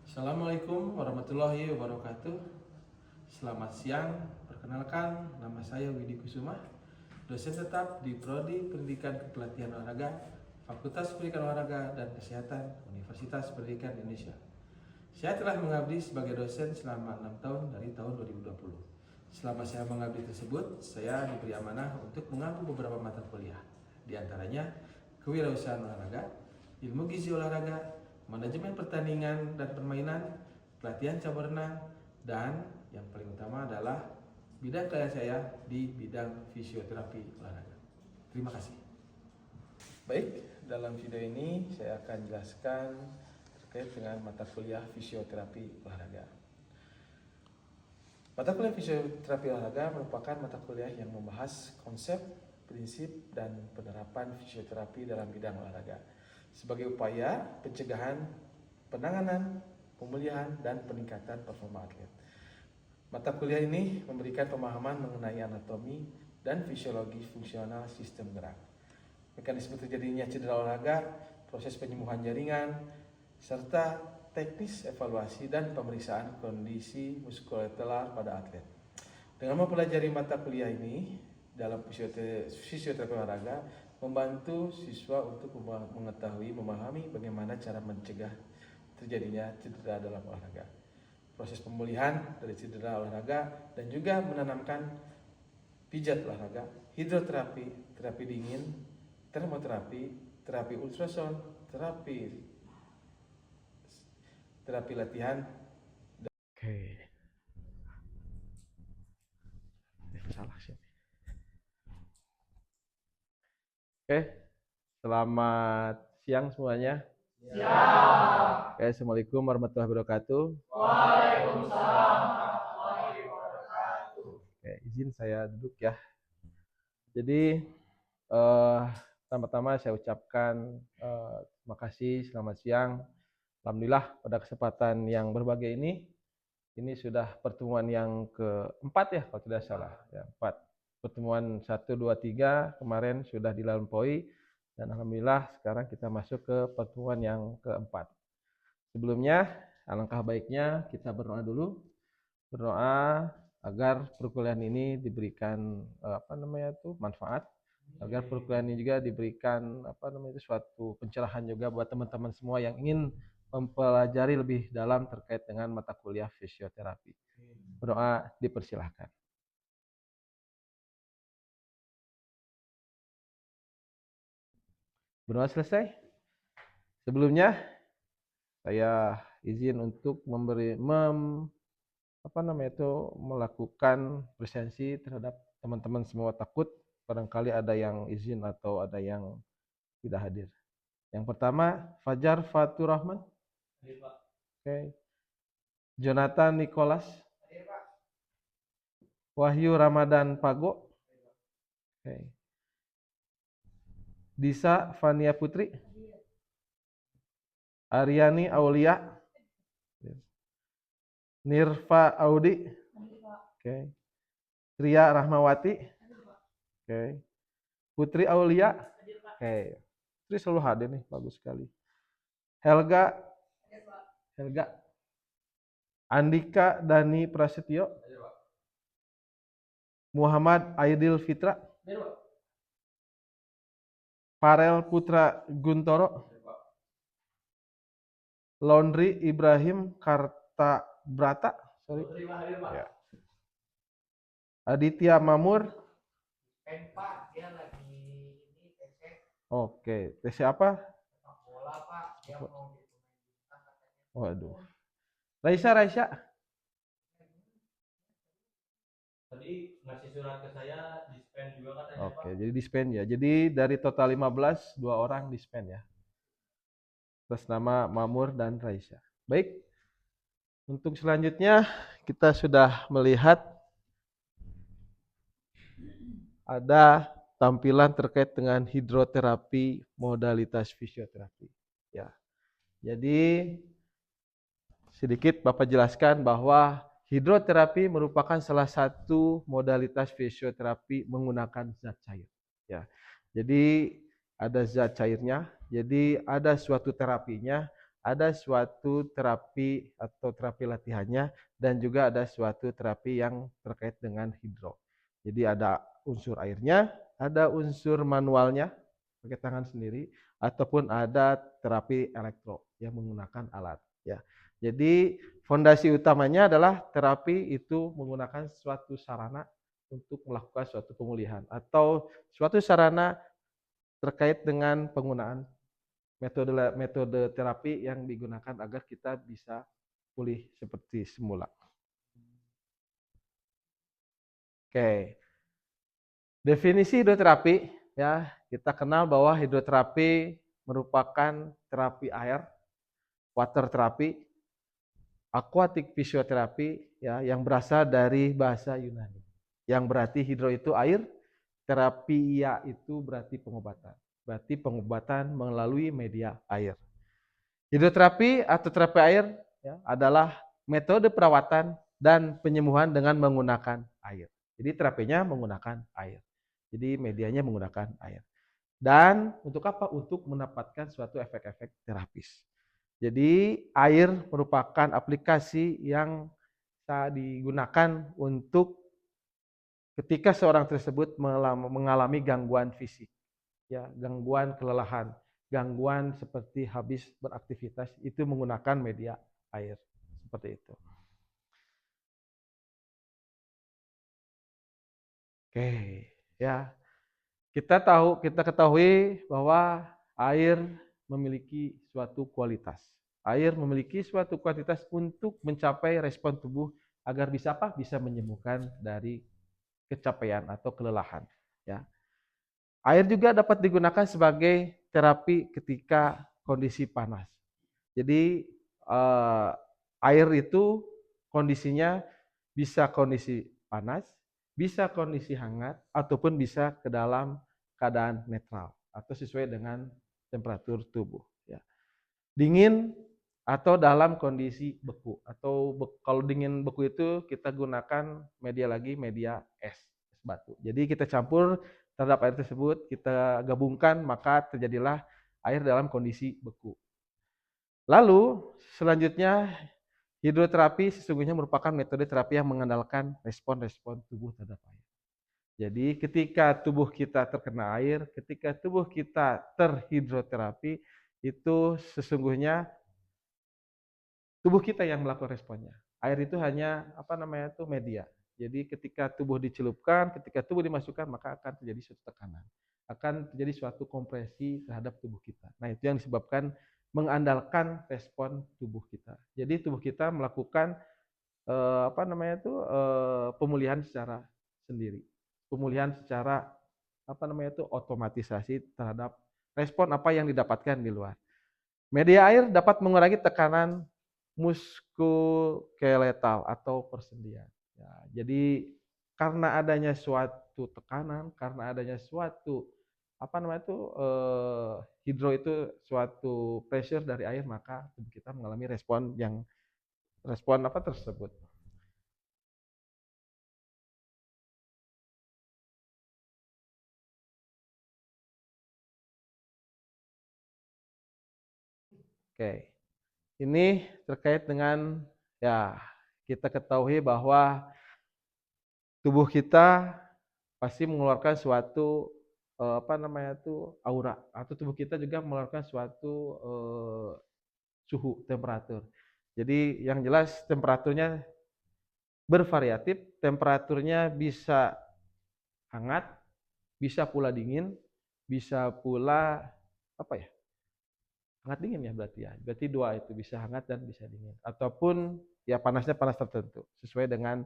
Assalamualaikum warahmatullahi wabarakatuh. Selamat siang, perkenalkan nama saya Widi Kusuma, dosen tetap di Prodi Pendidikan Kepelatihan Olahraga, Fakultas Pendidikan Olahraga dan Kesehatan, Universitas Pendidikan Indonesia. Saya telah mengabdi sebagai dosen selama 6 tahun dari tahun 2020. Selama saya mengabdi tersebut, saya diberi amanah untuk mengampu beberapa mata kuliah, di antaranya kewirausahaan olahraga, ilmu gizi olahraga, manajemen pertandingan dan permainan, pelatihan cabur renang, dan yang paling utama adalah bidang klien saya di bidang fisioterapi olahraga. Terima kasih. Baik, dalam video ini saya akan jelaskan terkait dengan mata kuliah fisioterapi olahraga. Mata kuliah fisioterapi olahraga merupakan mata kuliah yang membahas konsep, prinsip, dan penerapan fisioterapi dalam bidang olahraga sebagai upaya pencegahan, penanganan, pemulihan, dan peningkatan performa atlet. Mata kuliah ini memberikan pemahaman mengenai anatomi dan fisiologi fungsional sistem gerak, mekanisme terjadinya cedera olahraga, proses penyembuhan jaringan, serta teknis evaluasi dan pemeriksaan kondisi muskuloskeletal pada atlet. Dengan mempelajari mata kuliah ini dalam fisioterapi olahraga, membantu siswa untuk mengetahui, memahami bagaimana cara mencegah terjadinya cedera dalam olahraga, proses pemulihan dari cedera olahraga, dan juga menanamkan pijat olahraga, hidroterapi, terapi dingin, termoterapi, terapi ultrasound, terapi latihan. Oke. Salah sih. Oke. Selamat siang semuanya. Siang. Oke, Assalamualaikum warahmatullahi wabarakatuh. Waalaikumsalam warahmatullahi wabarakatuh. Oke, izin saya duduk ya. Jadi pertama-tama saya ucapkan terima kasih, selamat siang. Alhamdulillah pada kesempatan yang berbahagia ini sudah pertemuan yang keempat ya kalau tidak salah. Ya, 4. Pertemuan 1, 2, 3 kemarin sudah dilampaui dan alhamdulillah sekarang kita masuk ke pertemuan yang keempat. Sebelumnya alangkah baiknya kita berdoa dulu. Berdoa agar perkuliahan ini diberikan manfaat, agar perkuliahan ini juga diberikan suatu pencerahan juga buat teman-teman semua yang ingin mempelajari lebih dalam terkait dengan mata kuliah fisioterapi. Berdoa dipersilahkan. Berdoa selesai. Sebelumnya saya izin untuk melakukan presensi terhadap teman-teman semua. Takut barangkali ada yang izin atau ada yang tidak hadir. Yang pertama, Fajar Fatur Rahman. Oke. Jonathan Nicholas. Wahyu Ramadan Pago. Oke. Disa Fania Putri. Aryani Aulia. Nirva Audi. Oke. Tria Rahmawati. Oke. Putri Aulia. Oke. Putri selalu hadir nih, bagus sekali. Helga. Andika Dani Prasetyo. Muhammad Aidil Fitra. Farel Putra Guntoro. Laundry Ibrahim Kartabrata. Ya. Aditya Mamur. Oke, TC apa? Waduh. Raisya. Tadi ngasih surat ke saya, dispen juga katanya. Oke, Pak. Jadi dispen ya. Jadi dari total 15, 2 orang dispen ya. Atas nama Mamur dan Raisya. Baik. Untuk selanjutnya kita sudah melihat ada tampilan terkait dengan hidroterapi modalitas fisioterapi. Ya. Jadi sedikit Bapak jelaskan bahwa hidroterapi merupakan salah satu modalitas fisioterapi menggunakan zat cair. Ya. Jadi ada zat cairnya. Jadi ada suatu terapinya, ada suatu terapi atau terapi latihannya, dan juga ada suatu terapi yang terkait dengan hidro. Jadi ada unsur airnya, ada unsur manualnya pakai tangan sendiri, ataupun ada terapi elektro yang menggunakan alat. Ya, jadi fondasi utamanya adalah terapi itu menggunakan suatu sarana untuk melakukan suatu pemulihan atau suatu sarana terkait dengan penggunaan metode terapi yang digunakan agar kita bisa pulih seperti semula. Oke. Definisi hidroterapi, ya, kita kenal bahwa hidroterapi merupakan terapi air, water terapi, aquatic fisioterapi, ya, yang berasal dari bahasa Yunani. Yang berarti hidro itu air, terapi ya itu berarti pengobatan. Berarti pengobatan melalui media air. Hidroterapi atau terapi air, ya, adalah metode perawatan dan penyembuhan dengan menggunakan air. Jadi terapinya menggunakan air. Jadi medianya menggunakan air. Dan untuk apa? Untuk mendapatkan suatu efek-efek terapis. Jadi air merupakan aplikasi yang bisa digunakan untuk ketika seorang tersebut mengalami gangguan fisik, ya, gangguan kelelahan, gangguan seperti habis beraktivitas, itu menggunakan media air seperti itu. Oke, ya. Kita ketahui bahwa air memiliki suatu kualitas. Air memiliki suatu kualitas untuk mencapai respon tubuh agar bisa apa? Bisa menyembuhkan dari kecapean atau kelelahan, ya. Air juga dapat digunakan sebagai terapi ketika kondisi panas. Jadi air itu kondisinya bisa kondisi panas, bisa kondisi hangat, ataupun bisa ke dalam keadaan netral atau sesuai dengan temperatur tubuh. Ya. Dingin atau dalam kondisi beku. Atau kalau dingin beku itu kita gunakan media es batu. Jadi kita campur terhadap air tersebut, kita gabungkan, maka terjadilah air dalam kondisi beku. Lalu selanjutnya hidroterapi sesungguhnya merupakan metode terapi yang mengandalkan respon-respon tubuh terhadap air. Jadi ketika tubuh kita terkena air, ketika tubuh kita terhidroterapi, itu sesungguhnya tubuh kita yang melakukan responnya. Air itu hanya media. Jadi ketika tubuh dicelupkan, ketika tubuh dimasukkan, maka akan terjadi suatu tekanan, akan terjadi suatu kompresi terhadap tubuh kita. Nah, itu yang disebabkan mengandalkan respon tubuh kita. Jadi tubuh kita melakukan pemulihan secara sendiri, pemulihan secara otomatisasi terhadap respon apa yang didapatkan di luar. Media air dapat mengurangi tekanan muskuloskeletal atau persendian. Ya, jadi karena adanya suatu tekanan, karena adanya suatu hidro itu suatu pressure dari air, maka tubuh kita mengalami respon tersebut. Oke, ini terkait dengan, ya, kita ketahui bahwa tubuh kita pasti mengeluarkan suatu aura, atau tubuh kita juga mengeluarkan suatu suhu temperatur. Jadi yang jelas temperaturnya bervariatif, temperaturnya bisa hangat, bisa pula dingin, bisa pula hangat dingin, ya, berarti dua itu, bisa hangat dan bisa dingin, ataupun ya panasnya panas tertentu sesuai dengan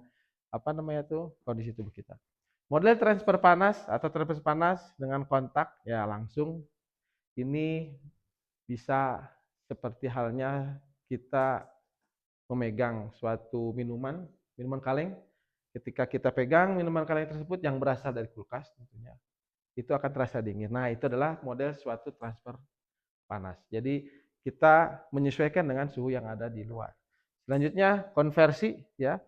kondisi tubuh kita. Model transfer panas atau transfer panas dengan kontak, ya, langsung, ini bisa seperti halnya kita memegang suatu minuman kaleng. Ketika kita pegang minuman kaleng tersebut yang berasal dari kulkas tentunya, itu akan terasa dingin. Nah, itu adalah model suatu transfer panas. Jadi kita menyesuaikan dengan suhu yang ada di luar. Selanjutnya konversi, ya.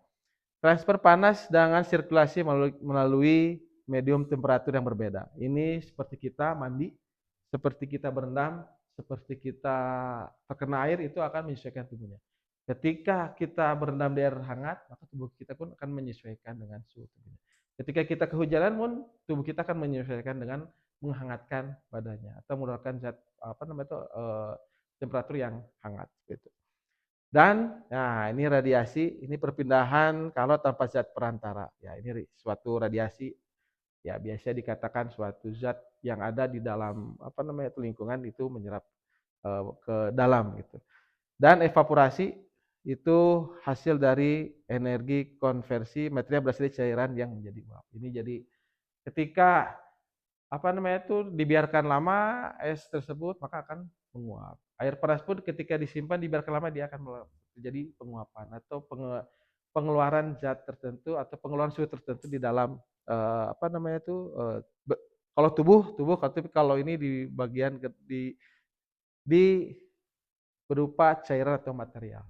Transfer panas dengan sirkulasi melalui medium temperatur yang berbeda. Ini seperti kita mandi seperti kita berendam, seperti kita terkena air itu akan menyesuaikan tubuhnya. Ketika kita berendam di air hangat, maka tubuh kita pun akan menyesuaikan dengan suhu tubuhnya. Ketika kita kehujanan pun tubuh kita akan menyesuaikan dengan menghangatkan badannya atau mengeluarkan zat temperatur yang hangat gitu. Dan nah ini radiasi, ini perpindahan kalau tanpa zat perantara. Ya, ini suatu radiasi ya biasa dikatakan suatu zat yang ada di dalam lingkungan itu menyerap ke dalam gitu. Dan evaporasi itu hasil dari energi konversi material berasal dari cairan yang menjadi uap. Ini jadi ketika dibiarkan lama es tersebut maka akan menguap. Air panas pun ketika disimpan dibiarkan lama dia akan terjadi penguapan atau pengeluaran zat tertentu atau pengeluaran suhu tertentu di dalam kalau tubuh, tapi kalau ini di bagian di berupa cairan atau material.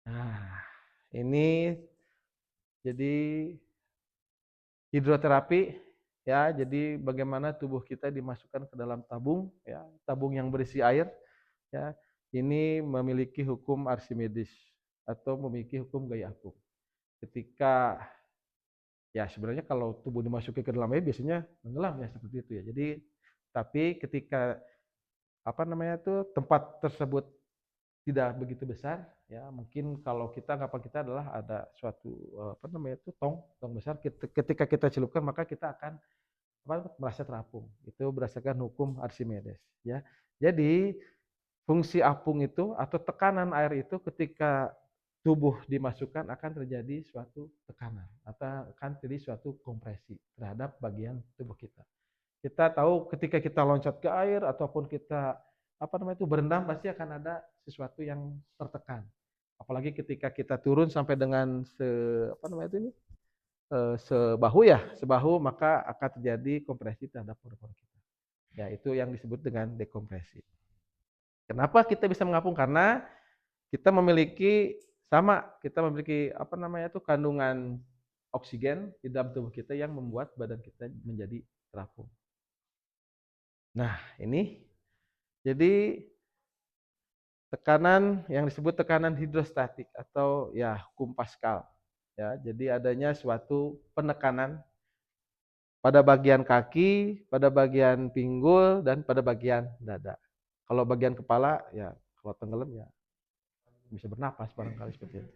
Nah, ini jadi hidroterapi ya. Jadi bagaimana tubuh kita dimasukkan ke dalam tabung ya, tabung yang berisi air ya. Ini memiliki hukum Archimedes atau memiliki hukum gaya apung. Ketika ya sebenarnya kalau tubuh dimasuki ke dalam air biasanya tenggelam ya seperti itu ya. Jadi tapi ketika tempat tersebut tidak begitu besar ya, mungkin kalau kita anggapan kita adalah ada suatu tong besar, ketika kita celupkan maka kita akan merasa terapung. Itu berdasarkan hukum Archimedes ya. Jadi fungsi apung itu atau tekanan air itu ketika tubuh dimasukkan akan terjadi suatu tekanan atau akan terjadi suatu kompresi terhadap bagian tubuh kita. Kita tahu ketika kita loncat ke air ataupun kita berendam pasti akan ada sesuatu yang tertekan. Apalagi ketika kita turun sampai dengan sebahu maka akan terjadi kompresi terhadap paru-paru kita. Ya, itu yang disebut dengan dekompresi. Kenapa kita bisa mengapung? Karena kita memiliki kandungan oksigen di dalam tubuh kita yang membuat badan kita menjadi terapung. Nah, ini jadi tekanan yang disebut tekanan hidrostatik atau ya hukum Pascal. Ya, jadi adanya suatu penekanan pada bagian kaki, pada bagian pinggul dan pada bagian dada. Kalau bagian kepala ya kalau tenggelam ya bisa bernapas barangkali seperti itu.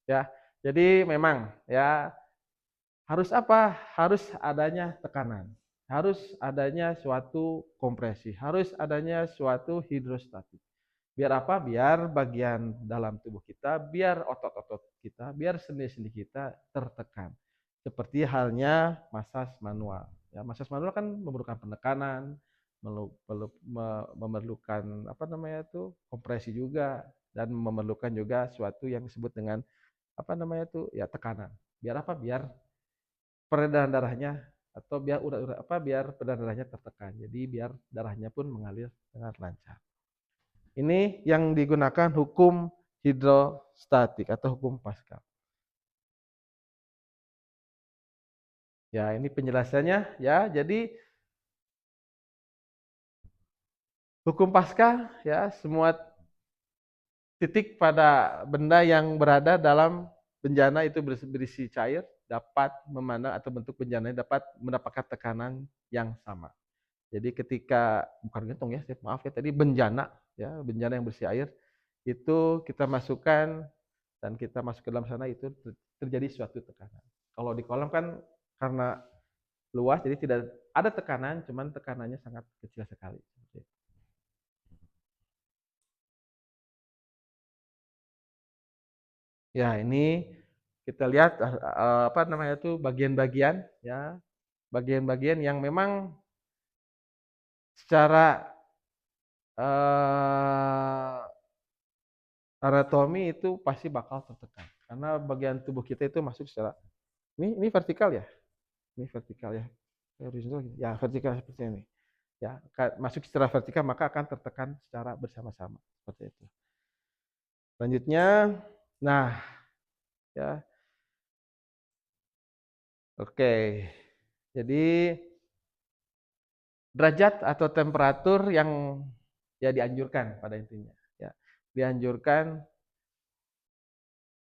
Ya, jadi memang ya harus apa? Harus adanya tekanan, harus adanya suatu kompresi, harus adanya suatu hidrostatik. Biar apa? Biar bagian dalam tubuh kita, biar otot-otot kita, biar sendi-sendi kita tertekan. Seperti halnya masas manual. Ya, masas manual kan memerlukan penekanan, memerlukan kompresi juga dan memerlukan juga suatu yang disebut dengan tekanan. Biar apa? Biar peredaran darahnya atau biar peredaran darahnya tertekan. Jadi biar darahnya pun mengalir dengan lancar. Ini yang digunakan hukum hidrostatik atau hukum Pascal. Ya, ini penjelasannya ya. Jadi hukum Pascal ya, semua titik pada benda yang berada dalam bencana itu berisi cair dapat memandang atau bentuk bencananya dapat mendapatkan tekanan yang sama. Jadi ketika bukan gantung ya, maaf ya tadi bencana yang berisi air itu kita masukkan dan kita masuk ke dalam sana itu terjadi suatu tekanan. Kalau di kolam kan karena luas jadi tidak ada tekanan, cuman tekanannya sangat kecil sekali. Ya, ini kita lihat bagian-bagian ya, bagian-bagian yang memang secara anatomi itu pasti bakal tertekan karena bagian tubuh kita itu masuk secara ini vertikal ya, horizontal ya, vertikal seperti ini ya, masuk secara vertikal maka akan tertekan secara bersama-sama seperti itu. Selanjutnya, nah ya Oke, jadi derajat atau temperatur yang ya dianjurkan pada intinya. Ya, dianjurkan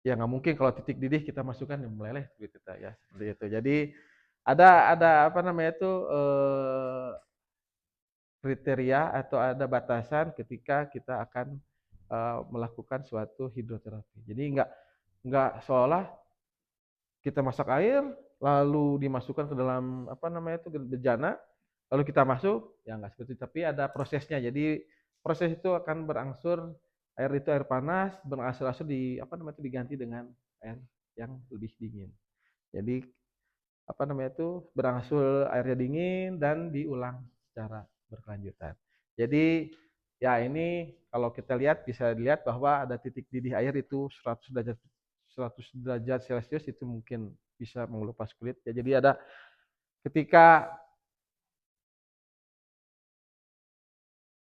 ya nggak mungkin kalau titik didih kita masukkan yang meleleh gitu ya seperti itu. Jadi ada apa namanya itu kriteria atau ada batasan ketika kita akan melakukan suatu hidroterapi. Jadi nggak seolah kita masak air lalu dimasukkan ke dalam apa namanya itu bejana lalu kita masuk ya nggak seperti itu tapi ada prosesnya. Jadi proses itu akan berangsur air itu air panas berangsur-angsur di apa namanya itu diganti dengan air yang lebih dingin. Jadi apa namanya itu berangsur airnya dingin dan diulang secara berkelanjutan. Jadi ya ini kalau kita lihat bisa dilihat bahwa ada titik didih air itu 100 derajat Celcius itu mungkin bisa mengelupas kulit. Ya, jadi ada ketika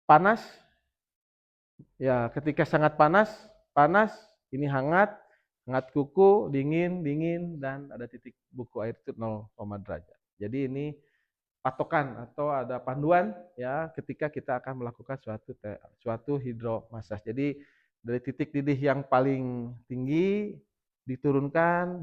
panas ya ketika sangat panas, panas ini hangat, hangat kuku, dingin, dingin dan ada titik buku air itu 0, derajat. Jadi ini patokan atau ada panduan ya ketika kita akan melakukan suatu hidromassage. Jadi dari titik didih yang paling tinggi diturunkan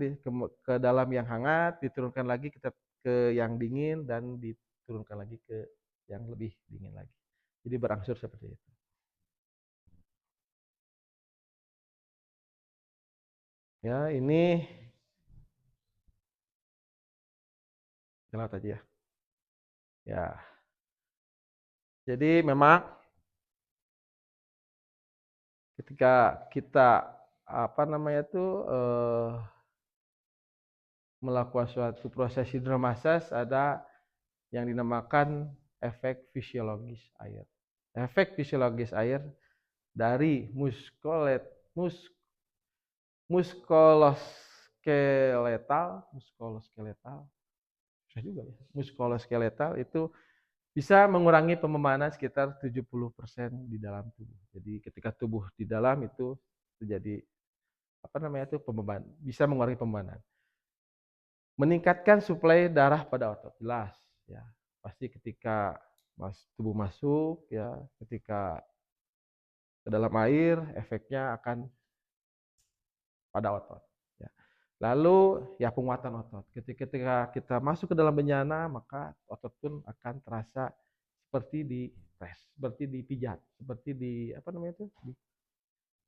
ke dalam yang hangat, diturunkan lagi kita ke yang dingin dan diturunkan lagi ke yang lebih dingin lagi. Jadi berangsur seperti itu. Ya, ini jelas aja ya. Ya. Jadi memang ketika kita apa namanya itu melakukan suatu proses hidromassage ada yang dinamakan efek fisiologis air. Efek fisiologis air dari muskoloskeletal, susah juga ya. Muskoloskeletal itu bisa mengurangi pembemanan sekitar 70% di dalam tubuh. Jadi ketika tubuh di dalam itu terjadi apa namanya itu pembebanan, bisa mengurangi pembemanan. Meningkatkan suplai darah pada otot, jelas ya. Pasti ketika tubuh masuk ya, ketika ke dalam air efeknya akan pada otot ya. Lalu ya penguatan otot. Ketika kita masuk ke dalam bencana maka otot pun akan terasa seperti di press, seperti dipijat, seperti di apa namanya itu?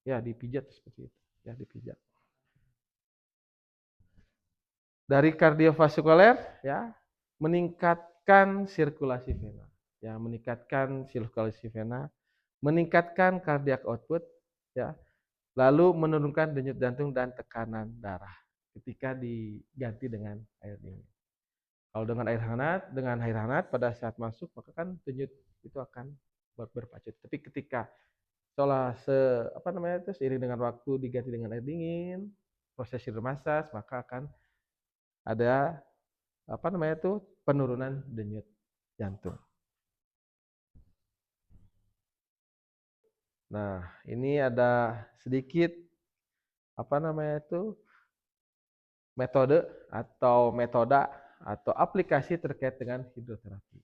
Ya dipijat seperti itu, ya dipijat. Dari kardiovaskuler ya meningkatkan sirkulasi vena. Ya, meningkatkan sirkulasi vena, meningkatkan cardiac output ya. Lalu menurunkan denyut jantung dan tekanan darah ketika diganti dengan air dingin. Kalau dengan air hangat pada saat masuk maka kan denyut itu akan berpacu. Tapi ketika setelah apa namanya itu seiring dengan waktu diganti dengan air dingin, proses hidromassage maka akan ada apa namanya itu penurunan denyut jantung. Nah, ini ada sedikit apa namanya itu metode atau metoda atau aplikasi terkait dengan hidroterapi.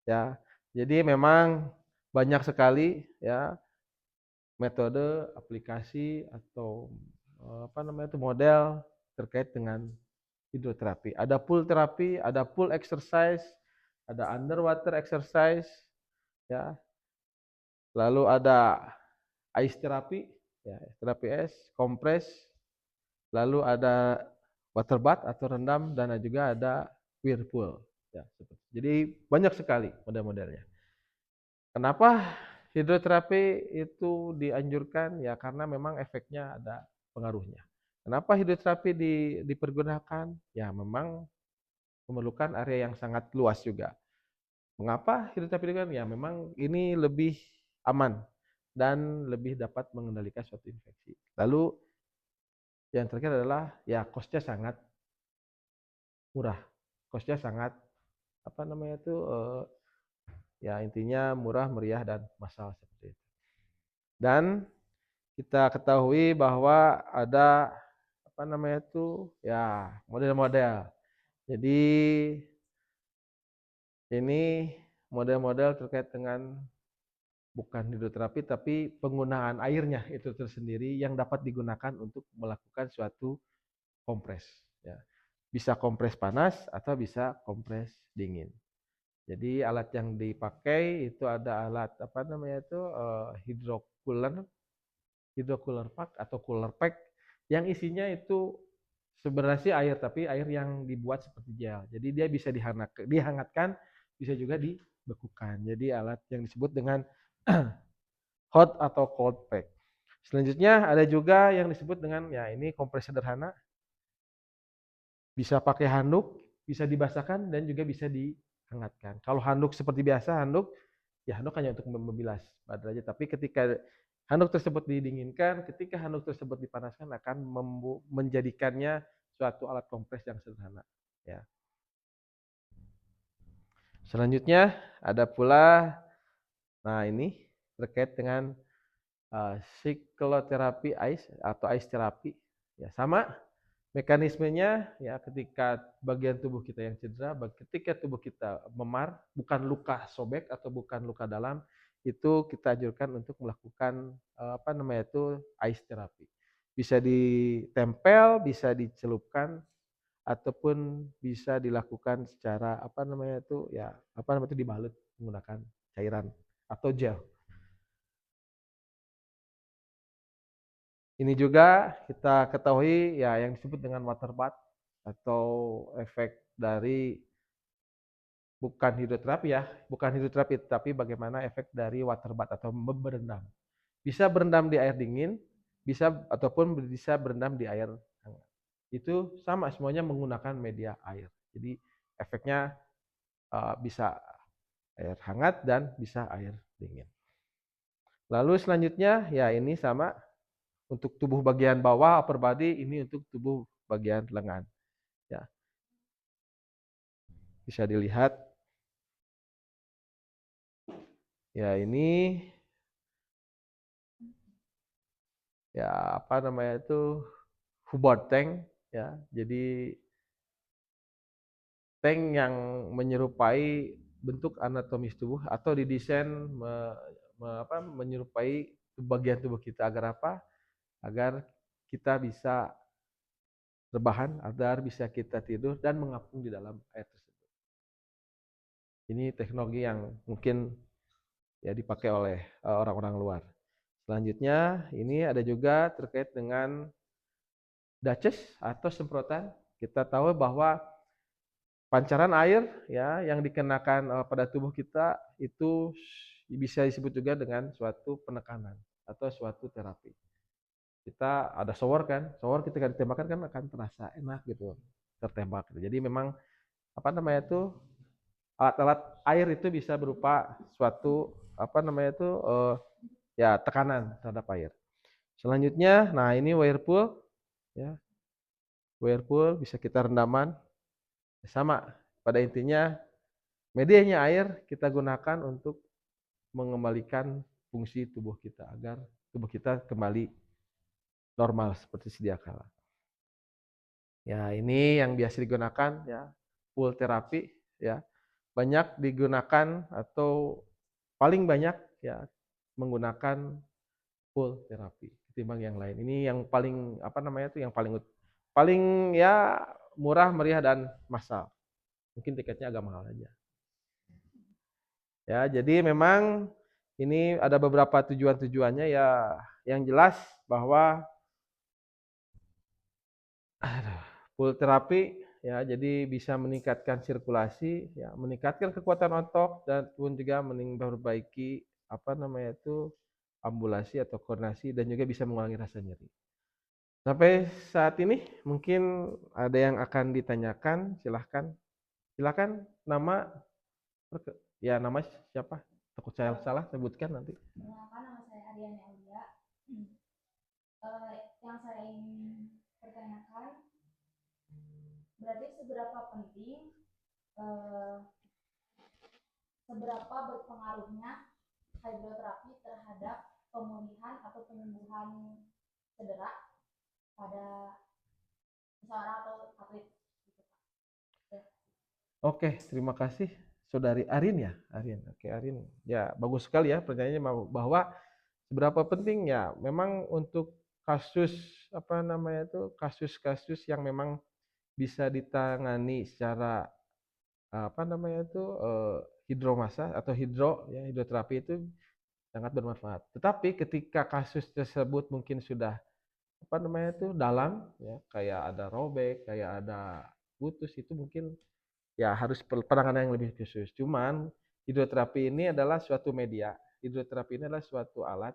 Ya. Jadi memang banyak sekali ya metode, aplikasi atau apa namanya itu model terkait dengan hidroterapi. Ada pool terapi, ada pool exercise, ada underwater exercise, ya. Lalu ada ice terapi, ya, terapi es, kompres. Lalu ada water bath atau rendam dan juga ada whirlpool. Ya, jadi banyak sekali model-modelnya. Kenapa hidroterapi itu dianjurkan? Ya karena memang efeknya ada pengaruhnya. Kenapa hidroterapi dipergunakan? Ya memang memerlukan area yang sangat luas juga. Mengapa hidroterapi digunakan? Ya memang ini lebih aman dan lebih dapat mengendalikan suatu infeksi. Lalu yang terakhir adalah ya cost-nya sangat murah. Cost-nya sangat apa namanya itu ya intinya murah, meriah dan massal seperti itu. Dan kita ketahui bahwa ada apa namanya itu ya model-model Jadi ini model-model terkait dengan bukan hidroterapi tapi penggunaan airnya itu tersendiri yang dapat digunakan untuk melakukan suatu kompres. Ya. Bisa kompres panas atau bisa kompres dingin. Jadi alat yang dipakai itu ada alat apa namanya itu hydrocooler pack atau cooler pack yang isinya itu sebenarnya air tapi air yang dibuat seperti gel. Jadi dia bisa dihangatkan, bisa juga dibekukan. Jadi alat yang disebut dengan hot atau cold pack. Selanjutnya ada juga yang disebut dengan ya ini kompres sederhana. Bisa pakai handuk, bisa dibasahkan dan juga bisa dihangatkan. Kalau handuk seperti biasa, ya handuk hanya untuk membilas badan aja. Tapi ketika handuk tersebut didinginkan, ketika handuk tersebut dipanaskan akan menjadikannya suatu alat kompres yang sederhana. Ya. Selanjutnya ada pula, nah ini terkait dengan psikoterapi ice atau ice terapi. Ya sama mekanismenya ya ketika bagian tubuh kita yang cedera, ketika tubuh kita memar, bukan luka sobek atau bukan luka dalam, itu kita anjurkan untuk melakukan apa namanya itu ice therapy. Bisa ditempel, bisa dicelupkan ataupun bisa dilakukan secara apa namanya itu ya apa namanya itu dibalut menggunakan cairan atau gel. Ini juga kita ketahui ya yang disebut dengan water bath atau efek dari bukan hidroterapi ya, bukan hidroterapi tapi bagaimana efek dari water bath atau berendam. Bisa berendam di air dingin, bisa ataupun bisa berendam di air hangat. Itu sama semuanya menggunakan media air. Jadi efeknya bisa air hangat dan bisa air dingin. Lalu selanjutnya ya ini sama untuk tubuh bagian bawah upper body, ini untuk tubuh bagian lengan. Ya. Bisa dilihat. Ya ini ya apa namanya itu Hubbard tank ya. Jadi tank yang menyerupai bentuk anatomis tubuh atau didesain menyerupai bagian tubuh kita agar apa? Agar kita bisa rebahan, agar bisa kita tidur dan mengapung di dalam air tersebut. Ini teknologi yang mungkin ya dipakai oleh orang-orang luar. Selanjutnya ini ada juga terkait dengan daces atau semprotan. Kita tahu bahwa pancaran air ya yang dikenakan pada tubuh kita itu bisa disebut juga dengan suatu penekanan atau suatu terapi. Kita ada shower kan, shower ketika ditembakkan kan akan terasa enak gitu, tertembak. Jadi memang apa namanya itu alat-alat air itu bisa berupa suatu apa namanya itu ya tekanan terhadap air. Selanjutnya, nah ini whirlpool ya. Whirlpool bisa kita rendaman sama pada intinya medianya air kita gunakan untuk mengembalikan fungsi tubuh kita agar tubuh kita kembali normal seperti sedia kala. Ya, ini yang biasa digunakan ya, pool terapi ya. Banyak digunakan atau paling banyak ya menggunakan pool terapi ketimbang yang lain. Ini yang paling apa namanya itu yang paling ya murah, meriah dan massal. Mungkin tiketnya agak mahal aja. Ya, jadi memang ini ada beberapa tujuan-tujuannya ya. Yang jelas bahwa pool terapi ya, jadi bisa meningkatkan sirkulasi, ya, meningkatkan kekuatan otot dan pun juga memperbaiki apa namanya itu ambulasi atau koordinasi dan juga bisa mengurangi rasa nyeri. Sampai saat ini mungkin ada yang akan ditanyakan, silahkan. Silahkan nama ya nama siapa? Takut saya salah sebutkan nanti. Nama saya Ariana Aulia. Yang saya ingin pertanyakan, berarti seberapa penting, seberapa berpengaruhnya hidroterapi terhadap pemulihan atau penyembuhan cedera pada seseorang atau atlet? Oke, terima kasih Saudari Arin ya, Arin. Oke, Arin. Ya, bagus sekali ya pertanyaannya bahwa seberapa penting ya memang untuk kasus apa namanya itu kasus-kasus yang memang bisa ditangani secara apa namanya itu hidromasa atau hidroterapi itu sangat bermanfaat. Tetapi ketika kasus tersebut mungkin sudah apa namanya itu dalam ya kayak ada robek, kayak ada putus itu mungkin ya harus penanganan yang lebih khusus. Cuman hidroterapi ini adalah suatu media. Hidroterapi ini adalah suatu alat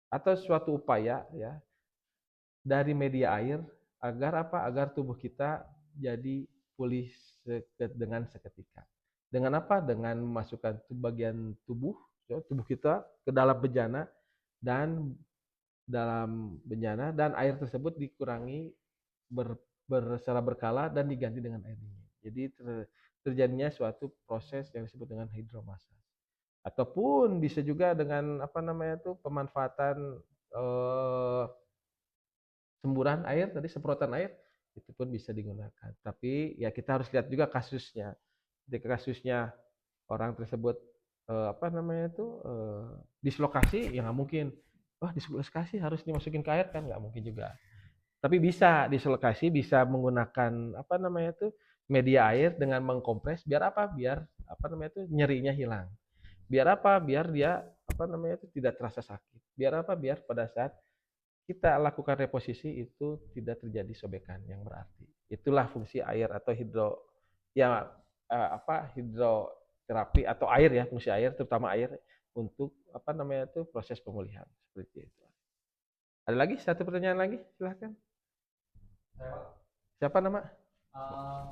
atau suatu upaya ya dari media air agar apa? Agar tubuh kita jadi pulih dengan seketika. Dengan apa? Dengan memasukkan bagian tubuh ya, tubuh kita ke dalam bejana dan air tersebut dikurangi secara berkala dan diganti dengan air dingin. Jadi terjadinya suatu proses yang disebut dengan hidromassage. Ataupun bisa juga dengan apa namanya itu pemanfaatan semburan air tadi semprotan air itu pun bisa digunakan. Tapi ya kita harus lihat juga kasusnya. Jika kasusnya orang tersebut apa namanya itu dislokasi ya nggak mungkin. Wah dislokasi harus dimasukin ke air kan nggak mungkin juga. Tapi bisa dislokasi bisa menggunakan apa namanya itu media air dengan mengkompres biar apa? Biar apa namanya itu nyerinya hilang. Biar apa? Biar dia apa namanya itu tidak terasa sakit. Biar apa? Biar pada saat kita lakukan reposisi itu tidak terjadi sobekan yang berarti. Itulah fungsi air atau hidroterapi atau air ya, fungsi air terutama air untuk apa namanya itu proses pemulihan seperti itu. Ada lagi satu pertanyaan lagi, silahkan. Siapa nama?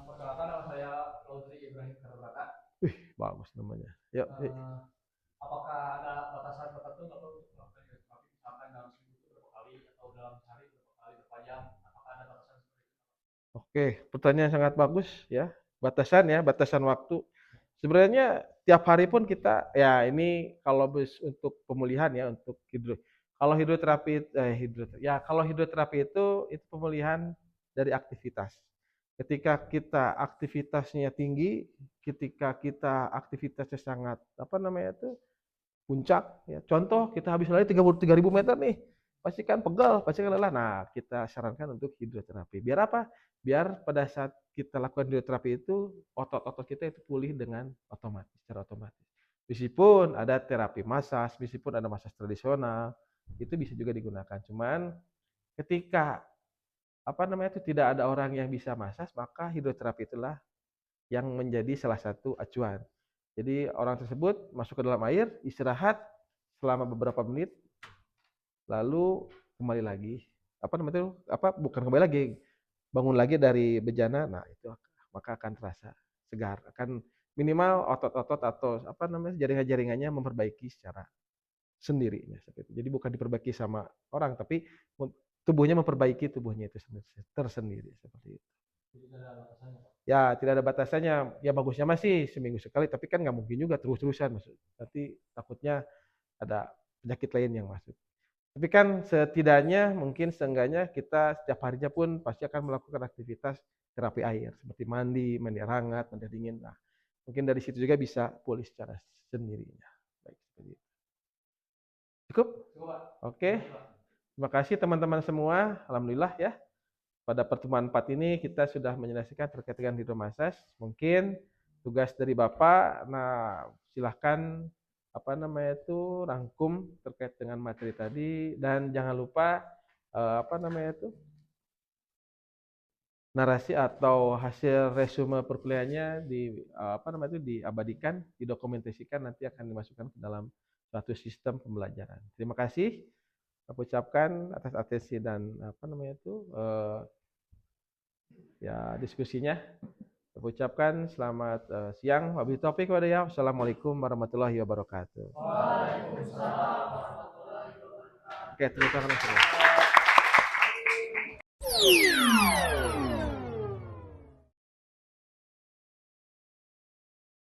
Perkenalkan nama saya Lautri Ibrahim Karabrata. Bagus namanya. Yuk. Apakah ada batasan tertentu atau untuk melakukan hidroterapi misalkan dalam seminggu itu berapa kali atau dalam sehari berapa kali berapa jam? Apakah ada batasan seperti itu? Oke, pertanyaan sangat bagus ya. Batasan waktu. Sebenarnya tiap hari pun kita ya ini kalau untuk pemulihan ya untuk kalau hidroterapi itu pemulihan dari aktivitas. Ketika kita aktivitasnya tinggi, ketika kita aktivitasnya sangat apa namanya itu puncak ya. Contoh kita habis lari 33.000 meter nih. Pasti kan pegal, pasti kan lelah. Nah, kita sarankan untuk hidroterapi. Biar apa? Biar pada saat kita lakukan hidroterapi itu otot-otot kita itu pulih dengan otomatis, secara otomatis. Meskipun ada terapi massage, meskipun ada massage tradisional, itu bisa juga digunakan. Cuman ketika apa namanya itu tidak ada orang yang bisa massage, maka hidroterapi itulah yang menjadi salah satu acuan. Jadi orang tersebut masuk ke dalam air, istirahat selama beberapa menit, lalu kembali lagi. Apa namanya itu? Bukan kembali lagi, bangun lagi dari bejana. Nah itu maka akan terasa segar. Akan minimal otot-otot atau apa namanya jaringan-jaringannya memperbaiki secara sendirinya. Jadi bukan diperbaiki sama orang, tapi tubuhnya memperbaiki tubuhnya itu tersendiri seperti itu. Ya tidak ada batasannya. Ya bagusnya masih seminggu sekali, tapi kan nggak mungkin juga terus-terusan masuk. Nanti takutnya ada penyakit lain yang masuk. Tapi kan setidaknya mungkin seenggaknya kita setiap harinya pun pasti akan melakukan aktivitas terapi air seperti mandi hangat, mandi dingin. Nah, mungkin dari situ juga bisa pulih secara sendirinya. Baik, seperti itu. Cukup? Oke. Terima kasih teman-teman semua. Alhamdulillah ya. Pada pertemuan 4 ini kita sudah menyelesaikan terkait dengan hidromassage. Mungkin tugas dari Bapak, nah silahkan apa namanya itu rangkum terkait dengan materi tadi dan jangan lupa apa namanya itu narasi atau hasil resume perkuliahannya apa namanya itu diabadikan, didokumentasikan nanti akan dimasukkan ke dalam suatu sistem pembelajaran. Terima kasih. Aku ucapkan atas atensi dan apa namanya itu ya diskusinya. Aku ucapkan selamat siang. Wabillahi taufiq walhidayah. Wassalamualaikum warahmatullahi wabarakatuh. Waalaikumsalam warahmatullahi wabarakatuh. Oke, terima kasih.